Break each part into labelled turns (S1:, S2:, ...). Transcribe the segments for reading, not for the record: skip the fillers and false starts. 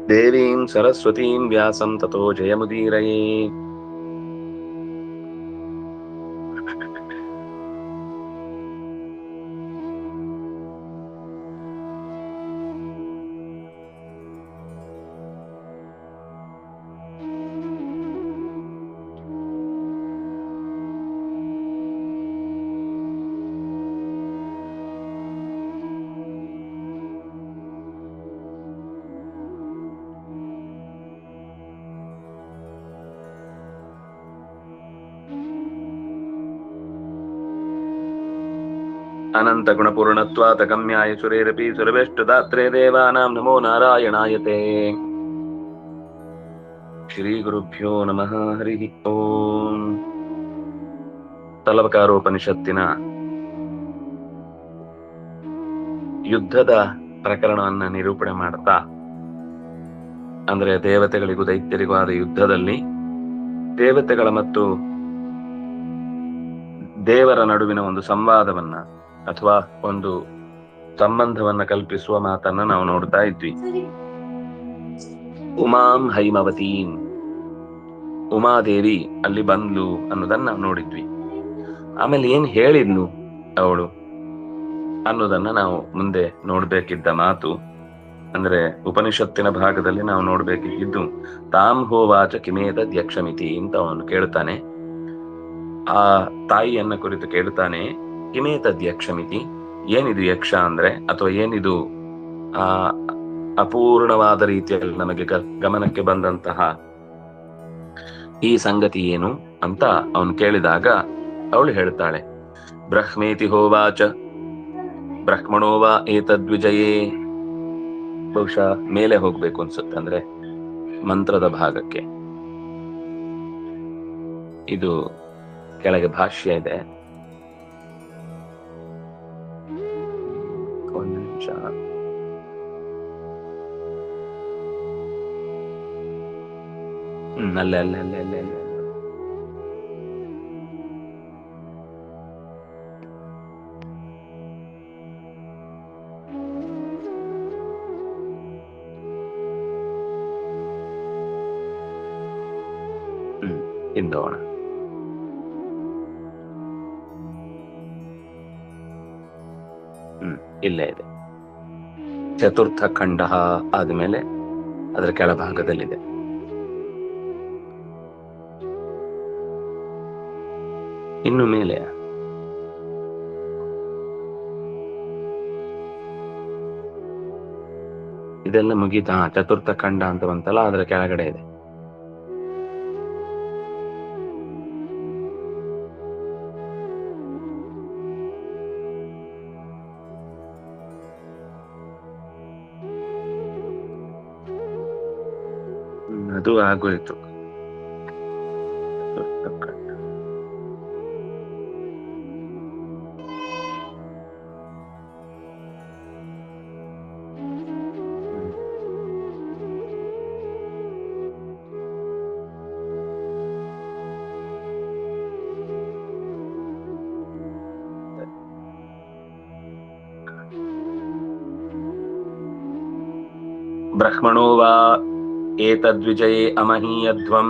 S1: ದೇವೀಂ ಸರಸ್ವತೀಂ ವ್ಯಾಸಂ ತತೋ ಜಯಮುದೀರಯೇ. ಅನಂತ ಗುಣಪೂರ್ಣತ್ವಾತ್ ಅಗಮ್ಯಾಯ ಸುರೇರಪಿ ಸುರವೆಷ್ಟುದಾತ್ರೆ ದೇವಾನಾಂ ನಮೋ ನಾರಾಯಣಾಯತೆ. ಶ್ರೀ ಗುರುಭ್ಯೋ ನಮಃ. ಹರಿ ಓಂ. ತಲವಕಾರೋಪನಿಷತ್ತಿನ ಯುದ್ಧದ ಪ್ರಕರಣವನ್ನ ನಿರೂಪಣೆ ಮಾಡ್ತಾ, ಅಂದ್ರೆ ದೇವತೆಗಳಿಗೂ ದೈತ್ಯರಿಗೂ ಆದ ಯುದ್ಧದಲ್ಲಿ ದೇವತೆಗಳ ಮತ್ತು ದೇವರ ನಡುವಿನ ಒಂದು ಸಂವಾದವನ್ನ ಅಥವಾ ಒಂದು ಸಂಬಂಧವನ್ನ ಕಲ್ಪಿಸುವ ಮಾತನ್ನ ನಾವು ನೋಡ್ತಾ ಇದ್ವಿ. ಉಮಾಂ ಹೈಮವತೀಂ, ಉಮಾದೇವಿ ಅಲ್ಲಿ ಬಂದ್ಲು ಅನ್ನೋದನ್ನ ನಾವು ನೋಡಿದ್ವಿ. ಆಮೇಲೆ ಏನ್ ಹೇಳಿದ್ನು ಅವಳು ಅನ್ನೋದನ್ನ ನಾವು ಮುಂದೆ ನೋಡ್ಬೇಕಿದ್ದ ಮಾತು. ಅಂದ್ರೆ ಉಪನಿಷತ್ತಿನ ಭಾಗದಲ್ಲಿ ನಾವು ನೋಡ್ಬೇಕಿದ್ದು ತಾಂ ಹೋವಾಚ ಕಿಮೇತದ್ಯಕ್ಷಮಿತಿ ಅಂತ ಅವನು ಕೇಳ್ತಾನೆ. ಆ ತಾಯಿಯನ್ನ ಕುರಿತು ಕೇಳ್ತಾನೆ, ಕಿಮೇತದ್ಯಕ್ಷಮಿತಿ, ಏನಿದು ಯಕ್ಷ ಅಂದ್ರೆ, ಅಥವಾ ಏನಿದು ಅಪೂರ್ಣವಾದ ರೀತಿಯಲ್ಲಿ ನಮಗೆ ಗಮನಕ್ಕೆ ಬಂದಂತಹ ಈ ಸಂಗತಿ ಏನು ಅಂತ ಅವನು ಕೇಳಿದಾಗ ಅವಳು ಹೇಳ್ತಾಳೆ, ಬ್ರಹ್ಮೇತಿ ಹೋವಾಚ ಬ್ರಹ್ಮಣೋವಾ ಏತದ್ವಿಜಯೇ. ಬಹುಶಃ ಮೇಲೆ ಹೋಗ್ಬೇಕು ಅನ್ಸುತ್ತೆ, ಅಂದ್ರೆ ಮಂತ್ರದ ಭಾಗಕ್ಕೆ. ಇದು ಕೆಳಗೆ ಭಾಷ್ಯ ಇದೆ, ಒಂದು ನಿಮಿಷ. ಅಲ್ಲೇ ಹಿಂದೋಣ. ಇಲ್ಲೇ ಇದೆ. ಚತುರ್ಥ ಖಂಡ ಆದ್ಮೇಲೆ ಅದರ ಕೆಳಭಾಗದಲ್ಲಿದೆ. ಇನ್ನು ಮೇಲೆ ಇದೆಲ್ಲ ಮುಗೀತಾ? ಚತುರ್ಥ ಖಂಡ ಅಂತ ಬಂತಲ್ಲ, ಅದರ ಕೆಳಗಡೆ ಇದೆ. ಅದು ಆಗೋಯ್ತು. ಬ್ರಹ್ಮಣೋ ವಾ ಏತದ್ವಿಜಯೇ ಅಮಹೀಯಧ್ವಂ.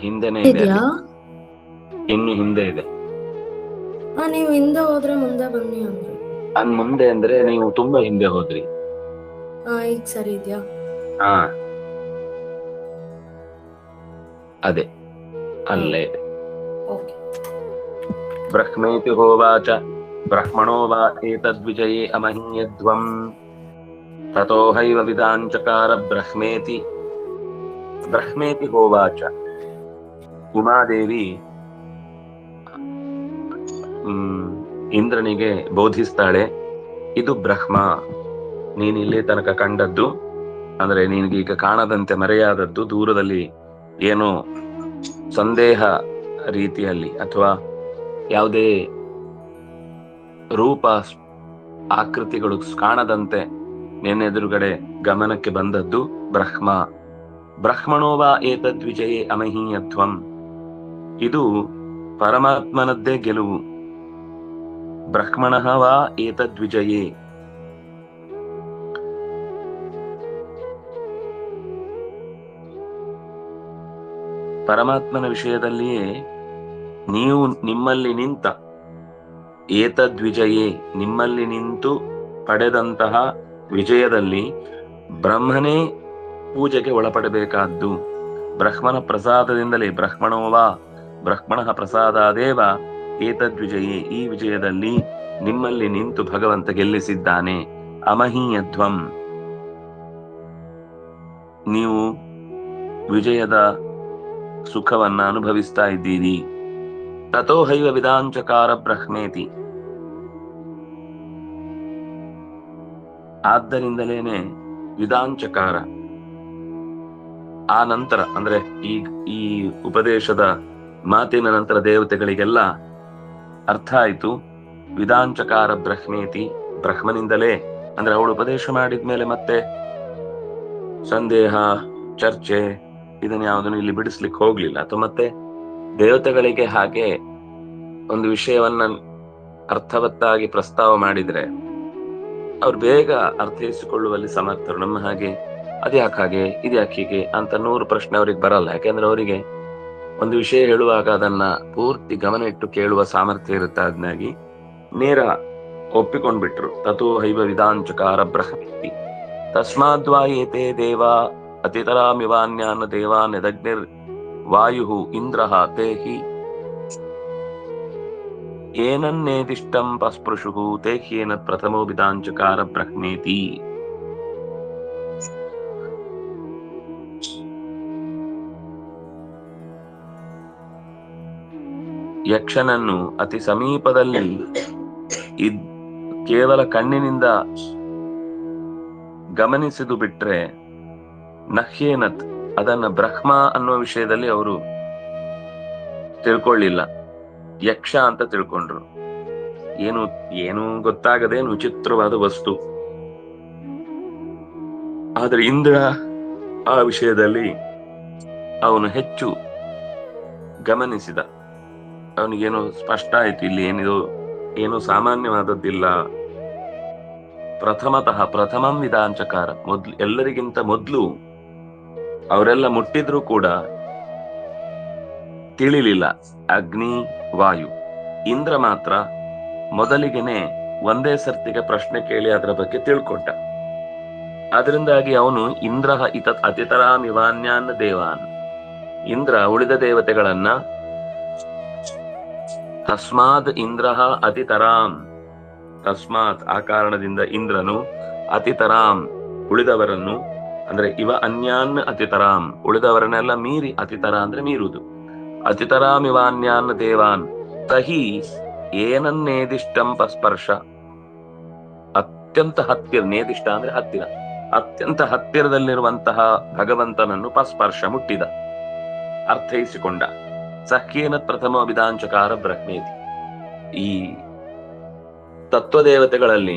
S1: ಹಿಂದೆನೆ ಇದೆ, ಇನ್ನು ಹಿಂದೆ ಇದೆ.
S2: ನೀವು ಹಿಂದೆ ಹೋದ್ರೆ ಮುಂದೆ ಬನ್ನಿ ಅಂದ್ರೆ.
S1: ಮುಂದೆ ಅಂದ್ರೆ ನೀವು ತುಂಬಾ ಹಿಂದೆ ಹೋದ್ರಿ.
S2: ಈಗ ಸರಿ ಇದೆಯಾ?
S1: ಅದೇ ಅಲ್ಲೇ ಇದೆ. ಬ್ರಹ್ಮೇತಿ ಹೋವಾಚ ಬ್ರಹ್ಮಣೋ ವಾ ಏತದ್ವಿಜಯೇ ಅಮಹೀಯಧ್ವಂ ತತೋ ಹೈವ ವಿದಾಂಚಕಾರ ಬ್ರಹ್ಮೇತಿ. ಬ್ರಹ್ಮೇತಿ ಹೋವಾಚ, ಉಮಾದೇವಿ ಇಂದ್ರನಿಗೆ ಬೋಧಿಸ್ತಾಳೆ, ಇದು ಬ್ರಹ್ಮ, ನೀನ್ ಇಲ್ಲಿ ತನಕ ಕಂಡದ್ದು, ಅಂದ್ರೆ ನಿನಗೀಗ ಕಾಣದಂತೆ ಮರೆಯಾದದ್ದು, ದೂರದಲ್ಲಿ ಏನೋ ಸಂದೇಹ ರೀತಿಯಲ್ಲಿ ಅಥವಾ ಯಾವುದೇ ರೂಪ ಆಕೃತಿಗಳು ಕಾಣದಂತೆ ನೆನ್ನೆದುರುಗಡೆ ಗಮನಕ್ಕೆ ಬಂದದ್ದು ಬ್ರಹ್ಮ. ಬ್ರಹ್ಮಣೋವಾ ಏತದ್ವಿಜಯೇ ಅಮಹೀಯಧ್ವಂ, ಇದು ಪರಮಾತ್ಮನದ್ದೇ ಗೆಲುವು. ಬ್ರಹ್ಮಣಃ ವಾ ಏತದ್ವಿಜಯೇ, ಪರಮಾತ್ಮನ ವಿಷಯದಲ್ಲಿಯೇ ನೀವು ನಿಮ್ಮಲ್ಲಿ ನಿಂತ ಏತದ್ವಿಜಯೇ, ನಿಮ್ಮಲ್ಲಿ ನಿಂತು ಪಡೆದಂತಹ ವಿಜಯದಲ್ಲಿ ಬ್ರಹ್ಮನೇ ಪೂಜೆಗೆ ಒಳಪಡಬೇಕಾದ್ದು. ಬ್ರಹ್ಮನ ಪ್ರಸಾದದಿಂದಲೇ, ಬ್ರಹ್ಮಣೋವಾ ಬ್ರಹ್ಮಣಃ ಪ್ರಸಾದಾದೇವ ಏತದ್ವಿಜಯೇ, ಈ ವಿಜಯದಲ್ಲಿ ನಿಮ್ಮಲ್ಲಿ ನಿಂತು ಭಗವಂತ ಗೆಲ್ಲಿಸಿದ್ದಾನೆ. ಅಮಹೀಯಧ್ವಂ, ನೀವು ವಿಜಯದ ಸುಖವನ್ನ ಅನುಭವಿಸ್ತಾ ಇದ್ದೀರಿ. ತಥೋ ಹೈವ ವಿದಾಂಚಕಾರ ಬ್ರಹ್ಮೇತಿ, ಆದ್ದರಿಂದಲೇನೆ ವಿದಾಂಚಕಾರ, ಆ ನಂತರ ಅಂದ್ರೆ ಈ ಉಪದೇಶದ ಮಾತಿನ ನಂತರ ದೇವತೆಗಳಿಗೆಲ್ಲ ಅರ್ಥ ಆಯ್ತು. ವಿದಾಂಚಕಾರ ಬ್ರಹ್ಮೇತಿ, ಬ್ರಹ್ಮನಿಂದಲೇ, ಅಂದ್ರೆ ಅವಳು ಉಪದೇಶ ಮಾಡಿದ್ಮೇಲೆ ಮತ್ತೆ ಸಂದೇಹ, ಚರ್ಚೆ ಇದನ್ನ ಯಾವುದನ್ನು ಇಲ್ಲಿ ಬಿಡಿಸ್ಲಿಕ್ಕೆ ಹೋಗ್ಲಿಲ್ಲ. ಅಥವಾ ಮತ್ತೆ ದೇವತೆಗಳಿಗೆ ಹಾಗೆ ಒಂದು ವಿಷಯವನ್ನ ಅರ್ಥವತ್ತಾಗಿ ಪ್ರಸ್ತಾವ ಮಾಡಿದ್ರೆ ಅವ್ರು ಬೇಗ ಅರ್ಥೈಸಿಕೊಳ್ಳುವಲ್ಲಿ ಸಮರ್ಥರು. ನಮ್ಮ ಹಾಗೆ ಅದ್ಯಾಕೆ ಹಾಗೆ, ಇದ್ಯಾಕೆ ಹೀಗೆ ಅಂತ 100 ಪ್ರಶ್ನೆ ಅವ್ರಿಗೆ ಬರಲ್ಲ. ಯಾಕೆಂದ್ರೆ ಅವರಿಗೆ ಒಂದು ವಿಷಯ ಹೇಳುವಾಗ ಅದನ್ನ ಪೂರ್ತಿ ಗಮನ ಇಟ್ಟು ಕೇಳುವ ಸಾಮರ್ಥ್ಯ ಇರುತ್ತೆ. ಅದನ್ನಾಗಿ ನೇರ ಒಪ್ಪಿಕೊಂಡ್ಬಿಟ್ರು. ತಥೋ ಹೈವ ವಿದಾಂಚಕಾರ ಬ್ರಹ್ಮೇತಿ ತಸ್ಮಾದ್ವಾ ಏತೆ ದೇವಾ ಅತಿತರಾಮಿವಾನ್ಯಾನ್ ದೇವಾನ್ ಯದಗ್ನಿರ್ ವಾಯು ಇಂದ್ರಃ ತೇಹಿ ಏನನ್ನೇದಿಷ್ಟಂ ಪಸ್ಪೃಶುಃ ತೇಹ್ಯೇನ ಪ್ರಥಮೋ ವಿದಾಂಚಕಾರ ಬ್ರಹ್ಮೇತಿ. ಯಕ್ಷನನ್ನು ಅತಿ ಸಮೀಪದಲ್ಲಿ ಕೇವಲ ಕಣ್ಣಿನಿಂದ ಗಮನಿಸಿದು ಬಿಟ್ರೆ ನಹ್ಯೇನತ್, ಅದನ್ನ ಬ್ರಹ್ಮ ಅನ್ನುವ ವಿಷಯದಲ್ಲಿ ಅವರು ತಿಳ್ಕೊಳ್ಳಿಲ್ಲ, ಯಕ್ಷ ಅಂತ ತಿಳ್ಕೊಂಡ್ರು. ಏನು ಗೊತ್ತಾಗದೇನು ವಿಚಿತ್ರವಾದ ವಸ್ತು. ಆದ್ರೆ ಇಂದ್ರ ಆ ವಿಷಯದಲ್ಲಿ ಅವನು ಹೆಚ್ಚು ಗಮನಿಸಿದ. ಅವನಿಗೇನು ಸ್ಪಷ್ಟ ಆಯ್ತು, ಇಲ್ಲಿ ಏನು ಸಾಮಾನ್ಯವಾದದ್ದಿಲ್ಲ. ಪ್ರಥಮಂ ವಿದಾಂಚಕಾರ, ಎಲ್ಲರಿಗಿಂತ ಮೊದಲು ಅವರೆಲ್ಲ ಮುಟ್ಟಿದ್ರೂ ಕೂಡ ತಿಳಿಲಿಲ್ಲ ಅಗ್ನಿ ವಾಯು. ಇಂದ್ರ ಮಾತ್ರ ಮೊದಲಿಗೆನೆ ಒಂದೇ ಸರ್ತಿಗೆ ಪ್ರಶ್ನೆ ಕೇಳಿ ಅದರ ಬಗ್ಗೆ ತಿಳ್ಕೊಂಡ. ಅದರಿಂದಾಗಿ ಅವನು ಇಂದ್ರ ಅತಿತರಾಮಿವಾನ್ಯಾನ್ ದೇವಾನ್, ಇಂದ್ರ ಉಳಿದ ದೇವತೆಗಳನ್ನ ತಸ್ಮಾದ್ ಇಂದ್ರ ಅತಿತರಾಂ, ತಸ್ಮಾತ್ ಆ ಕಾರಣದಿಂದ ಇಂದ್ರನು ಅತಿತರಾಂ ಉಳಿದವರನ್ನು, ಅಂದ್ರೆ ಇವ ಅನ್ಯಾನ್ ಅತಿತರಾಂ ಉಳಿದವರನ್ನೆಲ್ಲ ಮೀರಿ, ಅತಿತರ ಅಂದ್ರೆ ಮೀರುವುದು, ಅತಿತರಾಮಿವಾನ್ಯಾನ್ ದೇವಾನ್ ತಹಿ ಏನನ್ನೇದಿಷ್ಟಂ ಪಸ್ಪರ್ಶ, ಅತ್ಯಂತ ಹತ್ತಿರ, ನೇದಿಷ್ಟ ಅಂದ್ರೆ ಹತ್ತಿರ, ಅತ್ಯಂತ ಹತ್ತಿರದಲ್ಲಿರುವಂತಹ ಭಗವಂತನನ್ನು ಪಸ್ಪರ್ಶ ಮುಟ್ಟಿದ, ಅರ್ಥೈಸಿಕೊಂಡ. ಸಖ್ಯೇನ ಪ್ರಥಮ ವಿದಾಂಚಕಾರ ಬ್ರಹ್ಮೇತಿ. ಈ ತತ್ವದೇವತೆಗಳಲ್ಲಿ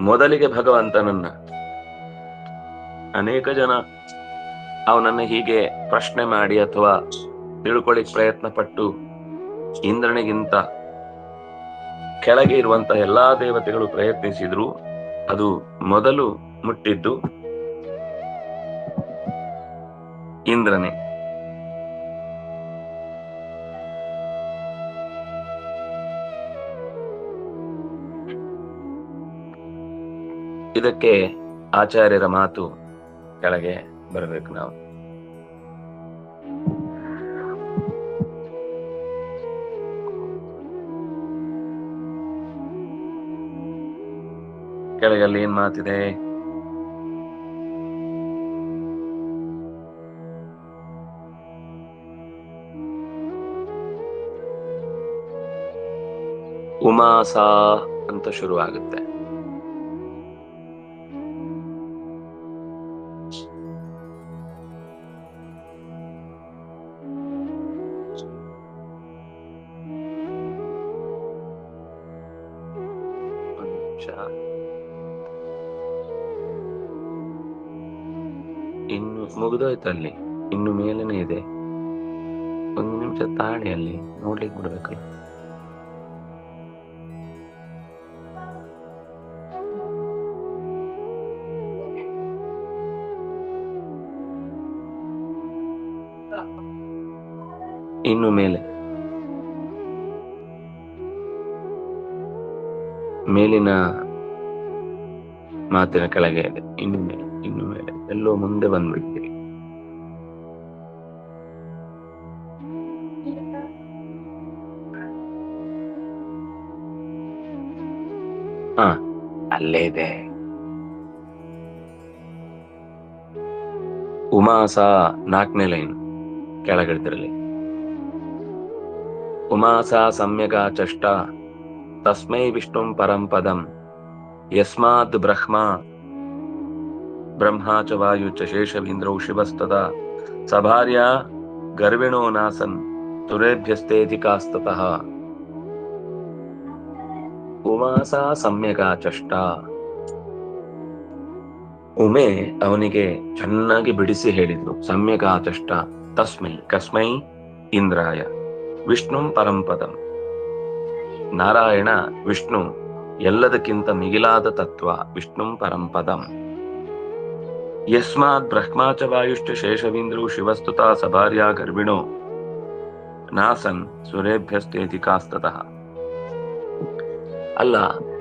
S1: ಮೊದಲಿಗೆ ಭಗವಂತನನ್ನ ಅನೇಕ ಜನ ಅವನನ್ನ ಹೀಗೆ ಪ್ರಶ್ನೆ ಮಾಡಿ ಅಥವಾ ತಿಳ್ಕೊಳ್ಳಿಕ್ ಪ್ರಯತ್ನ ಪಟ್ಟು ಇಂದ್ರನಿಗಿಂತ ಕೆಳಗೆ ಇರುವಂತಹ ಎಲ್ಲಾ ದೇವತೆಗಳು ಪ್ರಯತ್ನಿಸಿದ್ರು. ಅದು ಮೊದಲು ಮುಟ್ಟಿದ್ದು ಇಂದ್ರನೇ. ಇದಕ್ಕೆ ಆಚಾರ್ಯರ ಮಾತು ಕೆಳಗೆ ಬರಬೇಕು. ನಾವು ಕೆಳಗೆ ಅಲ್ಲಿ ಏನ್ ಮಾತಿದೆ? ಉಮಾಸಾ ಅಂತ ಶುರುವಾಗುತ್ತೆ. ಇನ್ನು ಮುಗಿದೋಯ್ತಲ್ಲಿ, ಇನ್ನು ಮೇಲೇನೆ ಇದೆ. 1 ನಿಮಿಷ ತಾಳಿ, ಅಲ್ಲಿ ನೋಡ್ಲಿಕ್ಕೆ ಬಿಡ್ಬೇಕಲ್ಲ. ಇನ್ನು ಮೇಲೆ ಮೇಲಿನ ಮಾತಿನ ಕೆಳಗೆ ಇದೆ. ಇನ್ನು ಮೇಲೆ ಎಲ್ಲೋ ಮುಂದೆ ಬಂದ್ಬಿಡ್ತೀರಿ. ಅಲ್ಲೇ ಇದೆ. ಉಮಾಸ 4ನೇ ಲೈನ್ ಕೆಳಗಿಡ್ತಿರಲಿ. ಉಮಾಸ ಸಮ್ಯಗ ಚಷ್ಟ ತಸ್ಮೈ ವಿಷ್ಣುಂ ಪರಂ ಪದಂ ಯಸ್ಮಾದ್ ಬ್ರಹ್ಮಾ ಚ ವಾಯು ಚ ಶೇಷವೀಂದ್ರೌ ಶಿವಸ್ತದ ಸಭಾರ್ಯ ಗರ್ವಿಣೋ ನಾಸನ್ ಸುರೇಭ್ಯಸ್ತೇಧಿಕಾಸ್ತತಃ. ಉಮಾಸ ಸಮ್ಯಗ ಚಷ್ಟ. ಉಮೆ ಅವನಿಗೆ ಚೆನ್ನಾಗಿ ಬಿಡಿಸಿ ಹೇಳಿದ್ಲು. ಸಮ್ಯಗ ಚಷ್ಟ ತಸ್ಮೈ ಕಸ್ಮೈ ಇಂದ್ರಾಯ ವಿಷ್ಣುಂ ಪರಂಪದಂ. ನಾರಾಯಣ ವಿಷ್ಣು ಎಲ್ಲದಕ್ಕಿಂತ ಮಿಗಿಲಾದ ತತ್ವ. ವಿಷ್ಣುಂ ಪರಂಪದಂ. ಯಸ್ಮಾತ್ ಬ್ರಹ್ಮಾ ಚ ವಾಯುಶ್ಚ ಶೇಷವೀಂದ್ರೌ ಶಿವಸ್ತುತ ಸಭಾರ್ಯ ಗರ್ಭಿಣೋ ನಾಸನ್ ಸುರೇಭ್ಯಸ್ತೇಧಿಕಾಸ್ತತಃ. ಅಲ್ಲ,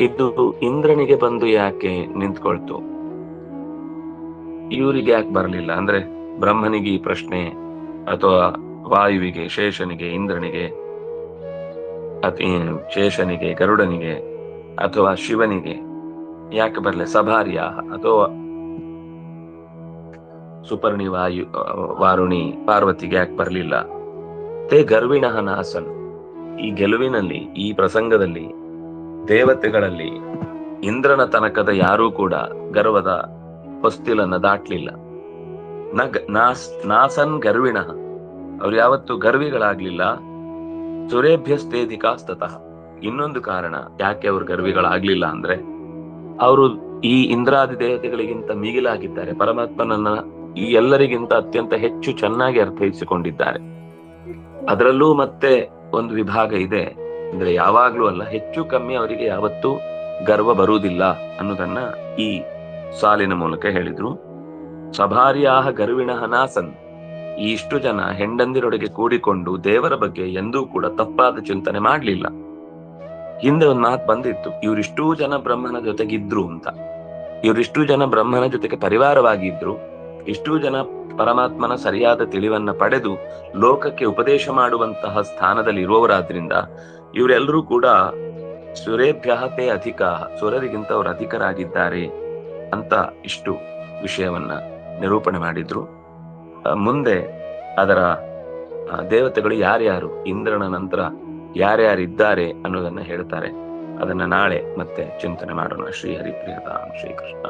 S1: ಇದು ಇಂದ್ರನಿಗೆ ಬಂದು ಯಾಕೆ ನಿಂತ್ಕೊಳ್ತು, ಇವರಿಗೆ ಯಾಕೆ ಬರಲಿಲ್ಲ? ಅಂದ್ರೆ ಬ್ರಹ್ಮನಿಗೆ ಈ ಪ್ರಶ್ನೆ, ಅಥವಾ ವಾಯುವಿಗೆ, ಶೇಷನಿಗೆ, ಇಂದ್ರನಿಗೆ, ಶೇಷನಿಗೆ, ಗರುಡನಿಗೆ, ಅಥವಾ ಶಿವನಿಗೆ ಯಾಕೆ ಬರಲಿಲ್ಲ? ಸಭಾರ್ಯ ಅಥವಾ ಸುಪರ್ಣಿ ವಾರುಣಿ ಪಾರ್ವತಿಗೆ ಯಾಕೆ ಬರಲಿಲ್ಲ? ತೇ ಗರ್ವಿಣಃ ನಾಸನ್. ಈ ಗೆಲುವಿನಲ್ಲಿ, ಈ ಪ್ರಸಂಗದಲ್ಲಿ ದೇವತೆಗಳಲ್ಲಿ ಇಂದ್ರನ ತನಕದ ಯಾರೂ ಕೂಡ ಗರ್ವದ ಹೊಸ್ತಿಲನ್ನ ದಾಟ್ಲಿಲ್ಲ. ನಾಸನ್ ಗರ್ವಿಣ, ಅವ್ರು ಯಾವತ್ತು ಗರ್ವಿಗಳಾಗ್ಲಿಲ್ಲ. ಸುರೇಭ್ಯಸ್ತೇಧಿಕಾಸ್ತತಃ. ಇನ್ನೊಂದು ಕಾರಣ ಯಾಕೆ ಅವ್ರು ಗರ್ವಿಗಳಾಗ್ಲಿಲ್ಲ ಅಂದ್ರೆ, ಅವರು ಈ ಇಂದ್ರಾದಿ ದೇವತೆಗಳಿಗಿಂತ ಮಿಗಿಲಾಗಿದ್ದಾರೆ. ಪರಮಾತ್ಮನನ್ನ ಈ ಎಲ್ಲರಿಗಿಂತ ಅತ್ಯಂತ ಹೆಚ್ಚು ಚೆನ್ನಾಗಿ ಅರ್ಥೈಸಿಕೊಂಡಿದ್ದಾರೆ. ಅದರಲ್ಲೂ ಮತ್ತೆ ಒಂದು ವಿಭಾಗ ಇದೆ, ಅಂದ್ರೆ ಯಾವಾಗ್ಲೂ ಅಲ್ಲ, ಹೆಚ್ಚು ಕಮ್ಮಿ ಅವರಿಗೆ ಯಾವತ್ತೂ ಗರ್ವ ಬರುವುದಿಲ್ಲ ಅನ್ನೋದನ್ನ ಈ ಸಾಲಿನ ಮೂಲಕ ಹೇಳಿದ್ರು. ಸಭಾರ್ಯಾಹ ಗರ್ವಿಣಃ ನಾಸನ್. ಈ ಇಷ್ಟು ಜನ ಹೆಂಡಂದಿರೊಳಗೆ ಕೂಡಿಕೊಂಡು ದೇವರ ಬಗ್ಗೆ ಎಂದೂ ಕೂಡ ತಪ್ಪಾದ ಚಿಂತನೆ ಮಾಡ್ಲಿಲ್ಲ. ಹಿಂದೆ ಒಂದು ಮಾತು ಬಂದಿತ್ತು, ಇವರಿಷ್ಟೂ ಜನ ಬ್ರಹ್ಮನ ಜೊತೆಗಿದ್ರು ಅಂತ. ಇವರಿಷ್ಟು ಜನ ಬ್ರಹ್ಮನ ಜೊತೆಗೆ ಪರಿವಾರವಾಗಿದ್ರು, ಇಷ್ಟೂ ಜನ ಪರಮಾತ್ಮನ ಸರಿಯಾದ ತಿಳಿವನ್ನ ಪಡೆದು ಲೋಕಕ್ಕೆ ಉಪದೇಶ ಮಾಡುವಂತಹ ಸ್ಥಾನದಲ್ಲಿ ಇರುವವರಾದ್ರಿಂದ ಇವರೆಲ್ಲರೂ ಕೂಡ ಸುರೇಭ್ಯತೆ ಅಧಿಕ, ಸುರರಿಗಿಂತ ಅವರು ಅಧಿಕರಾಗಿದ್ದಾರೆ ಅಂತ ಇಷ್ಟು ವಿಷಯವನ್ನ ನಿರೂಪಣೆ ಮಾಡಿದ್ರು. ಮುಂದೆ ಅದರ ದೇವತೆಗಳು ಯಾರ್ಯಾರು, ಇಂದ್ರನ ನಂತರ ಯಾರ್ಯಾರಿದ್ದಾರೆ ಅನ್ನೋದನ್ನ ಹೇಳ್ತಾರೆ. ಅದನ್ನ ನಾಳೆ ಮತ್ತೆ ಚಿಂತನೆ ಮಾಡೋಣ. ಶ್ರೀ ಹರಿಪ್ರಿಯದ ಶ್ರೀಕೃಷ್ಣ.